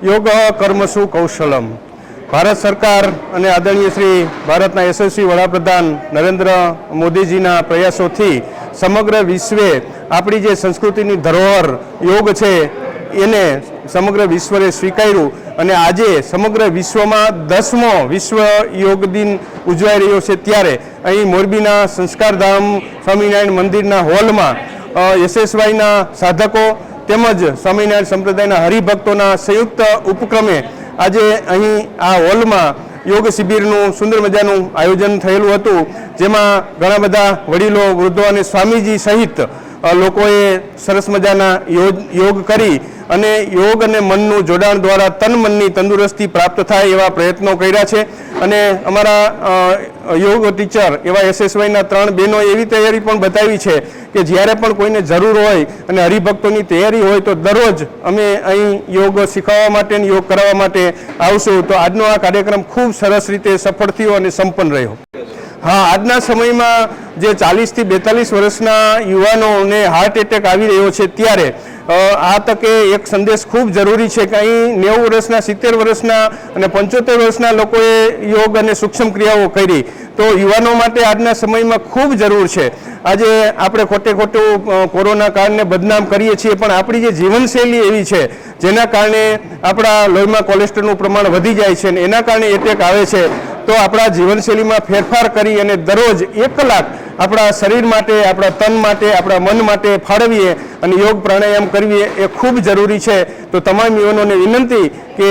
યોગ કર્મસુ કૌશલમ। ભારત સરકાર અને આદરણીય શ્રી ભારતના યશસ્વી વડાપ્રધાન નરેન્દ્ર મોદીજીના પ્રયાસોથી સમગ્ર વિશ્વે આપણી જે સંસ્કૃતિની ધરોહર યોગ છે એને સમગ્ર વિશ્વએ સ્વીકાર્યું અને આજે સમગ્ર વિશ્વમાં 10મો વિશ્વ યોગ દિન ઉજવાઈ રહ્યો છે। ત્યારે અહીં મોરબીના સંસ્કારધામ સ્વામિનારાયણ મંદિરના હોલમાં યશસ્વીના સાધકો તેમજ સ્વામિનારાયણ સંપ્રદાયના હરિભક્તોના સંયુક્ત ઉપક્રમે આજે અહીં આ હોલમાં યોગ શિબિરનું સુંદર મજાનું આયોજન થયેલું હતું, જેમાં ઘણા બધા વડીલો, વૃદ્ધો અને સ્વામીજી સહિત લોકોએ સરસ મજાના યોગ કરી અને યોગ અને મનનું જોડાણ દ્વારા તન મનની તંદુરસ્તી પ્રાપ્ત થાય એવા પ્રયત્નો કર્યા છે। અને અમારા યોગ ટીચર એવા યશસ્વીના 3 બહેનોએ એવી તૈયારી પણ બતાવી છે કે જ્યારે પણ કોઈને જરૂર હોય અને હરિભક્તોની તૈયારી હોય તો દરરોજ અમે અહીં યોગ શીખવવા માટે અને યોગ કરાવવા માટે આવશું। તો આજનો આ કાર્યક્રમ ખૂબ સરસ રીતે સફળ થયો અને સંપન્ન રહ્યો। हाँ, આજના સમયમાં જે 40 થી 42 વર્ષના યુવાનોને હાર્ટ એટેક આવી રહ્યો છે ત્યારે આ તકે એક સંદેશ ખૂબ જરૂરી છે કે અહીં 90 વર્ષના, 70 વર્ષના અને 75 વર્ષના લોકોએ યોગ અને સૂક્ષ્મ ક્રિયાઓ કરી, તો યુવાનો માટે આજના સમયમાં ખૂબ જરૂર છે। આજે આપણે ખોટું કોરોના કાળને બદનામ કરીએ છીએ, પણ આપણી જે જીવનશૈલી એવી છે જેના કારણે આપણા લોહીમાં કોલેસ્ટ્રોલનું પ્રમાણ વધી જાય છે અને એના કારણે એટેક આવે છે। તો આપણા જીવનશૈલીમાં ફેરફાર કરી અને દરરોજ 1 કલાક આપણા શરીર માટે, આપણા તન માટે, આપણા મન માટે ફાળવીએ અને યોગ પ્રાણાયામ કરવીએ એ ખૂબ જરૂરી છે। તો તમામ યુવાનોને વિનંતી કે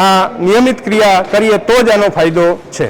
આ નિયમિત ક્રિયા કરીએ તો જ આનો ફાયદો છે।